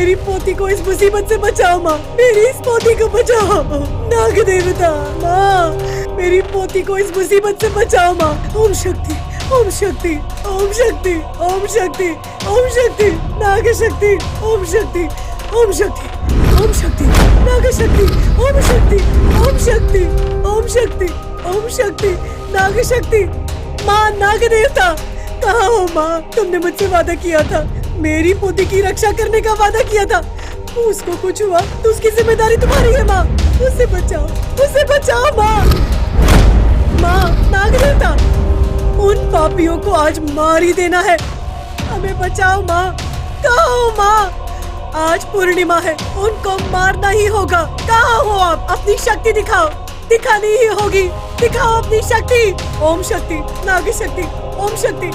मेरी पोती को इस मुसीबत से बचाओ माँ, मेरी इस पोती को बचाओ। नाग देवता माँ, मेरी पोती को इस मुसीबत से बचाओ माँ। ओम शक्ति, ओम शक्ति, ओम शक्ति, ओम शक्ति, ओम शक्ति, नाग शक्ति, ओम शक्ति, ओम शक्ति, ओम शक्ति, नाग शक्ति, ओम शक्ति, ओम शक्ति, ओम शक्ति, ओम शक्ति, नाग शक्ति। माँ नाग देवता कहाँ हो माँ? तुमने मुझसे वादा किया था, मेरी पोती की रक्षा करने का वादा किया था। उसको कुछ हुआ तो उसकी जिम्मेदारी तुम्हारी है माँ। उसे बचाओ, उसे बचाओ माँ। माँ नाग देवता, उन पापियों को आज मार ही देना है। हमें बचाओ माँ। कहाँ हो माँ? आज पूर्णिमा है, उनको मारना ही होगा। कहाँ हो आप? अपनी शक्ति दिखाओ, दिखानी ही होगी। दिखाओ अपनी शक्ति। ओम शक्ति, नाग शक्ति, ओम शक्ति,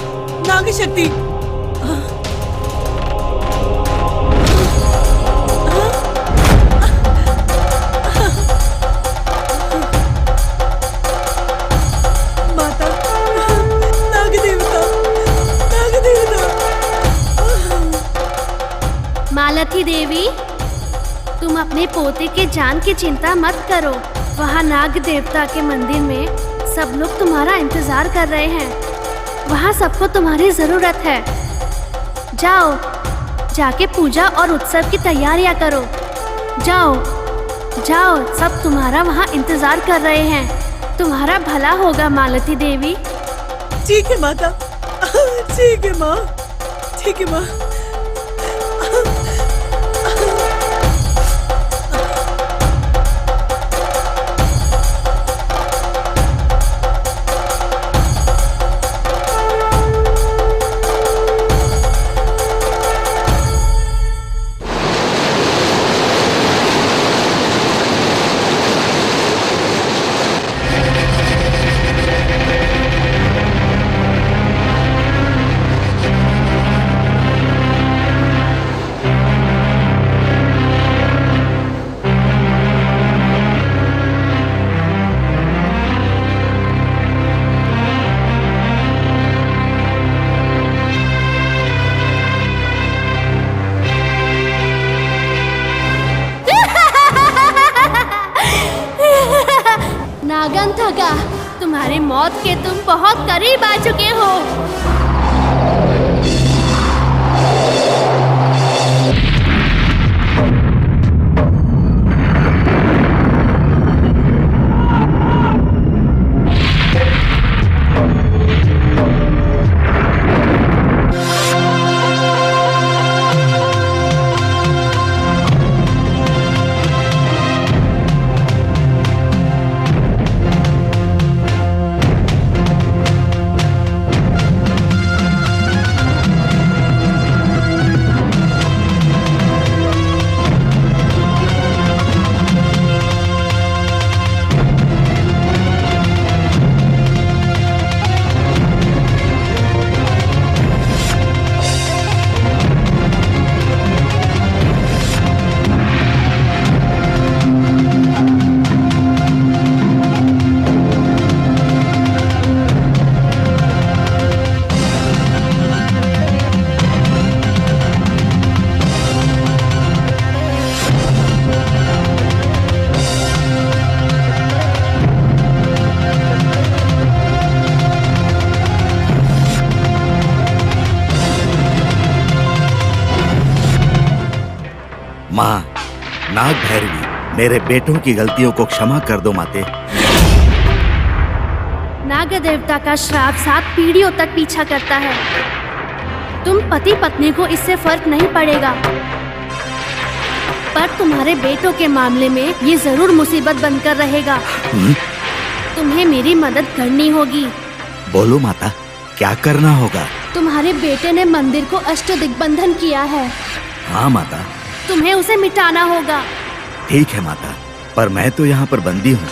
नाग शक्ति। माता, नाग देवता, नाग देवता। मालती देवी, तुम अपने पोते के जान की चिंता मत करो। वहाँ नाग देवता के मंदिर में सब लोग तुम्हारा इंतजार कर रहे हैं। वहाँ सबको तुम्हारी जरूरत है। जाओ, जाके पूजा और उत्सव की तैयारियां करो। जाओ जाओ, सब तुम्हारा वहाँ इंतजार कर रहे हैं। तुम्हारा भला होगा मालती देवी। ठीक है माता, ठीक है माँ, ठीक है माँ। नागंथका, तुम्हारी मौत के तुम बहुत करीब आ चुके हो। माँ नाग भैरवी, मेरे बेटों की गलतियों को क्षमा कर दो माते। नाग देवता का श्राप 7 पीढ़ियों तक पीछा करता है। तुम पति पत्नी को इससे फर्क नहीं पड़ेगा, पर तुम्हारे बेटों के मामले में ये जरूर मुसीबत बनकर रहेगा। तुम्हें मेरी मदद करनी होगी। बोलो माता, क्या करना होगा? तुम्हारे बेटे ने मंदिर को अष्टदिग्बंधन किया है। हाँ माता। तुम्हें उसे मिटाना होगा। ठीक है माता, पर मैं तो यहाँ पर बंदी हूँ।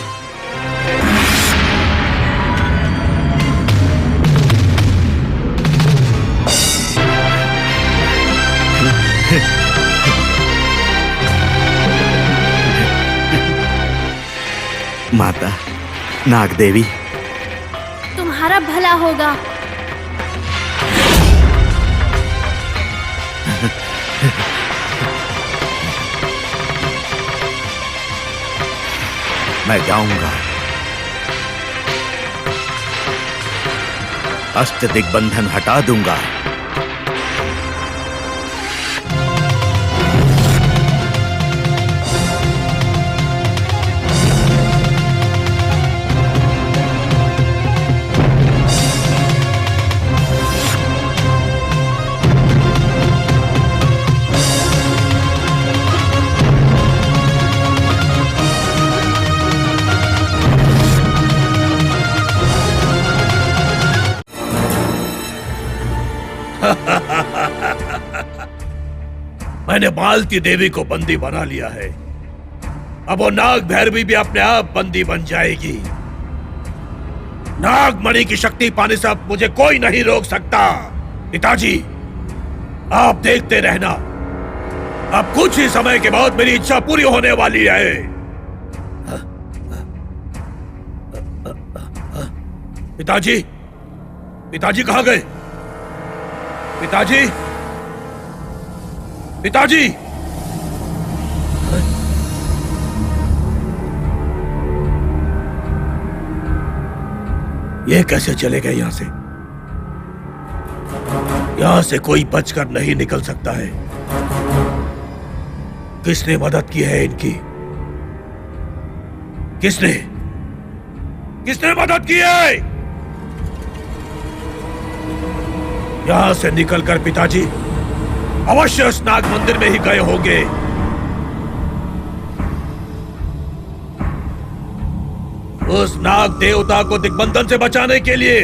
माता नाग देवी, तुम्हारा भला होगा। मैं जाऊंगा। अष्ट दिग्बंधन हटा दूंगा। मैंने मालती देवी को बंदी बना लिया है। अब वो नाग भैरवी भी अपने आप बंदी बन जाएगी। नागमणि की शक्ति पाने से अब मुझे कोई नहीं रोक सकता। पिताजी, आप देखते रहना। अब कुछ ही समय के बाद मेरी इच्छा पूरी होने वाली है। पिताजी, पिताजी कहाँ गए? पिताजी, पिताजी! ये कैसे चले गए यहां से? यहां से कोई बचकर नहीं निकल सकता है। किसने मदद की है इनकी? किसने किसने मदद की है? यहां से निकलकर पिताजी अवश्य उस नाग मंदिर में ही गए होंगे। उस नाग देवता को दिग्बंधन से बचाने के लिए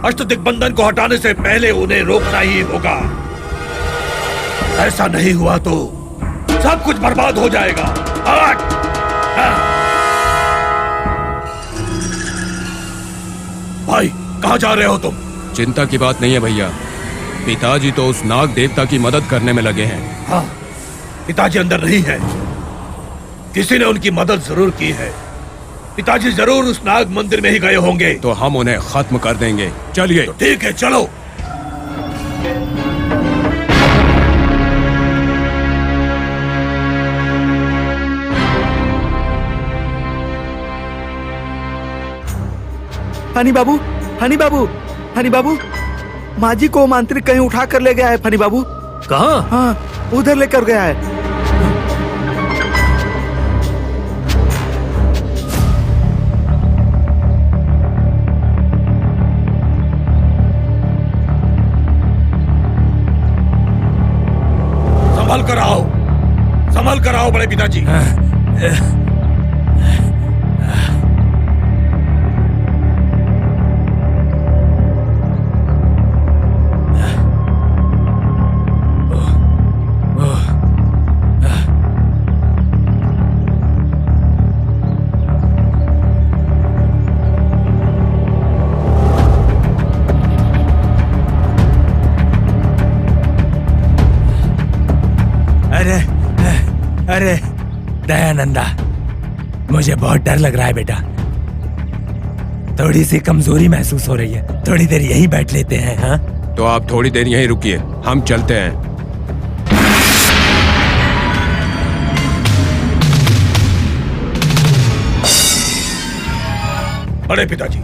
अष्ट दिग्बंधन को हटाने से पहले उन्हें रोकना ही होगा। ऐसा नहीं हुआ तो सब कुछ बर्बाद हो जाएगा। भाई, कहां जा रहे हो तुम? चिंता की बात नहीं है भैया, पिताजी तो उस नाग देवता की मदद करने में लगे हैं। हाँ, पिताजी अंदर नहीं है। किसी ने उनकी मदद जरूर की है। पिताजी जरूर उस नाग मंदिर में ही गए होंगे। तो हम उन्हें खत्म कर देंगे। चलिए। तो ठीक है, चलो। फनी बाबू, फनी बाबू, फनी बाबू, माजी को मांत्रिक कहीं उठा कर ले गया है। फनी बाबू कहाँ? हाँ, उधर लेकर गया है। संभल कर आओ, संभल कर आओ बड़े पिताजी। अरे दयानंदा, मुझे बहुत डर लग रहा है बेटा। थोड़ी सी कमजोरी महसूस हो रही है। थोड़ी देर यहीं बैठ लेते हैं। हाँ, तो आप थोड़ी देर यहीं रुकिए, हम चलते हैं। बड़े पिताजी,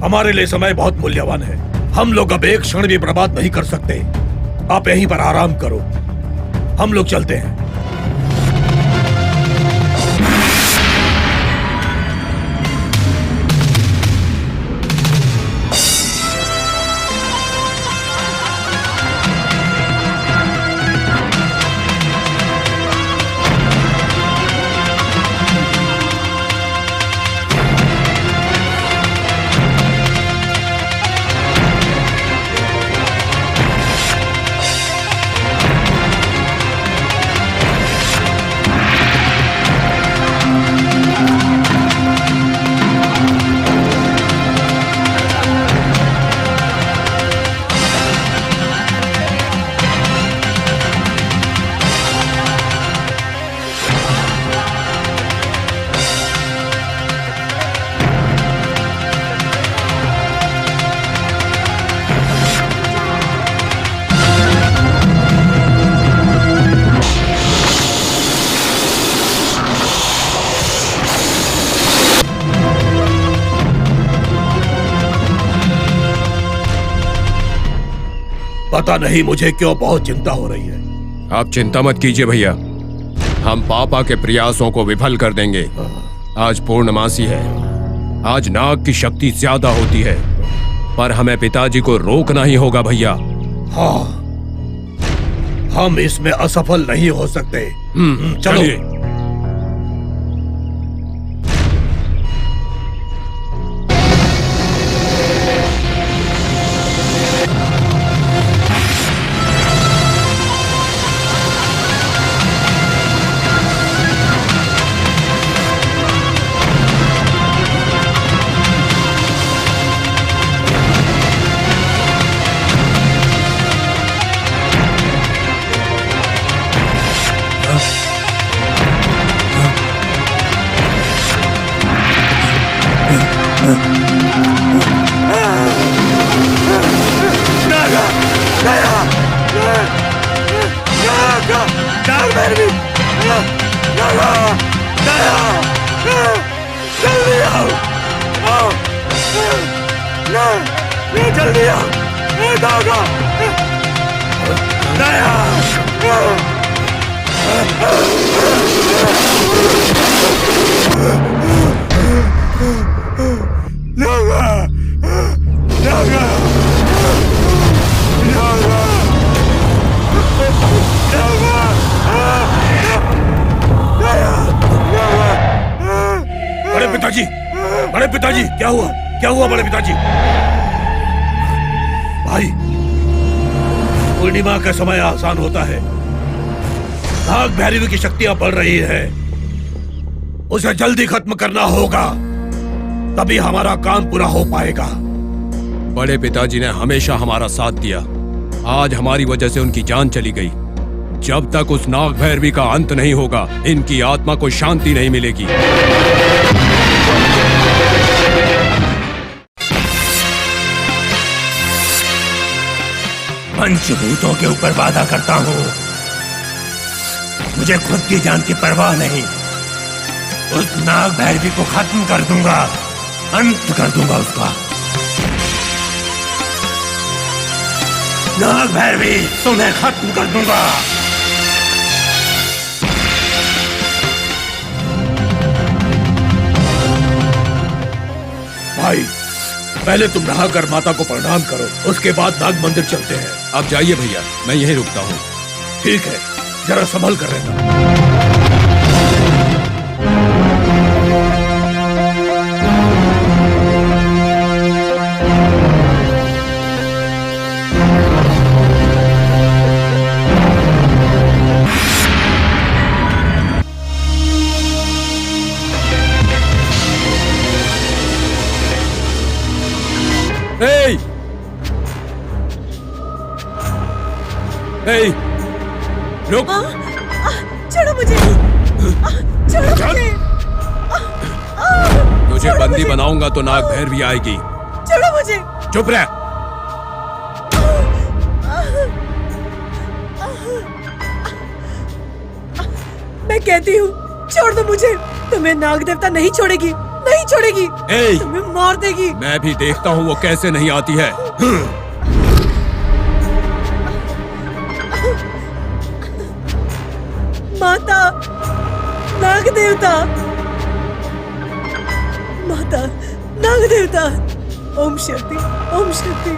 हमारे लिए समय बहुत मूल्यवान है। हम लोग अब एक क्षण भी बर्बाद नहीं कर सकते। आप यहीं पर आराम करो, हम लोग चलते हैं। पता नहीं मुझे क्यों बहुत चिंता हो रही है। आप चिंता मत कीजिए भैया, हम पापा के प्रयासों को विफल कर देंगे। आज पूर्णमासी है, आज नाग की शक्ति ज्यादा होती है, पर हमें पिताजी को रोकना ही होगा भैया। हाँ, हम इसमें असफल नहीं हो सकते। चलो। चलिए। बड़े पिताजी, क्या हुआ? क्या हुआ बड़े पिताजी? भाई, पूर्णिमा का समय आसान होता है, नाग भैरवी की शक्तियां बढ़ रही है, उसे जल्दी खत्म करना होगा, तभी हमारा काम पूरा हो पाएगा। बड़े पिताजी ने हमेशा हमारा साथ दिया, आज हमारी वजह से उनकी जान चली गई। जब तक उस नाग भैरवी का अंत नहीं होगा, इनकी आत्मा को शांति नहीं मिलेगी। पंचभूतों के ऊपर वादा करता हूँ, मुझे खुद की जान की परवाह नहीं, उस नाग भैरवी को खत्म कर दूंगा, अंत कर दूंगा उसका। नाग भैरवी, तुम्हें खत्म कर दूंगा। भाई, पहले तुम नहाकर माता को प्रणाम करो, उसके बाद नाग मंदिर चलते हैं। आप जाइए भैया, मैं यहीं रुकता हूँ। ठीक है, जरा संभल कर रहना। Hey! Hey! रुक! छोड़ो मुझे, छोड़ो मुझे, तुझे बंदी बनाऊंगा तो नाग भैरवी आएगी। छोड़ो मुझे। चुप रह। मैं कहती हूँ, छोड़ दो मुझे, तुम्हें नाग देवता नहीं छोड़ेगी, नहीं छोड़ेगी, Hey! तुम्हें मार देगी। मैं भी देखता हूँ वो कैसे नहीं आती है। माता, नाग देवता, माता, नाग देवता, ओम शक्ति, ओम शक्ति,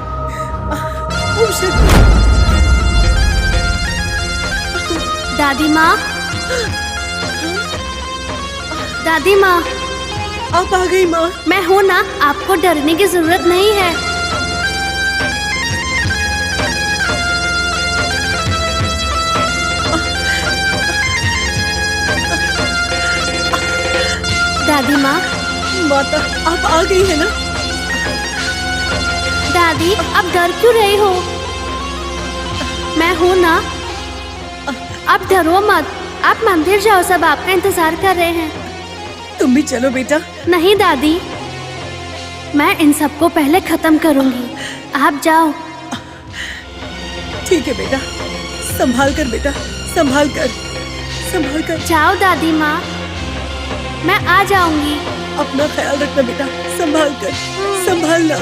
ओम शक्ति। दादी माँ, दादी माँ, आप आ गई माँ। मैं हूँ ना, आपको डरने की जरूरत नहीं है। दादी माँ, माता, आप आ गई है ना? दादी, अब डर क्यों रही हो? मैं हूँ ना, अब डरो मत, आप मंदिर जाओ, सब आपका इंतजार कर रहे हैं। तुम भी चलो बेटा। नहीं दादी, मैं इन सबको पहले खत्म करूंगी, आप जाओ। ठीक है बेटा, संभाल कर बेटा, संभाल कर, संभाल कर। जाओ दादी माँ, मैं आ जाऊंगी। अपना ख्याल रखना बेटा, संभाल कर, संभालना।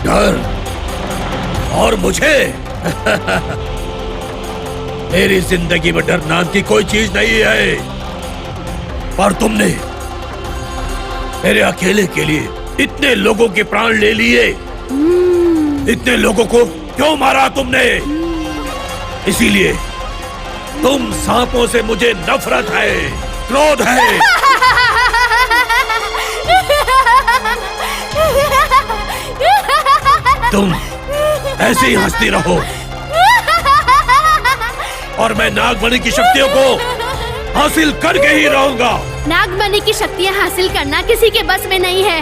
डर और मुझे मेरी जिंदगी में डर नाम की कोई चीज नहीं है। पर तुमने मेरे अकेले के लिए इतने लोगों के प्राण ले लिए। इतने लोगों को क्यों मारा तुमने? इसीलिए तुम सांपों से मुझे नफरत है, क्रोध है। तुम ऐसे ही हंसती रहो और मैं नागमणि की शक्तियों को हासिल करके ही रहूंगा। नागमणि की शक्तियाँ हासिल करना किसी के बस में नहीं है।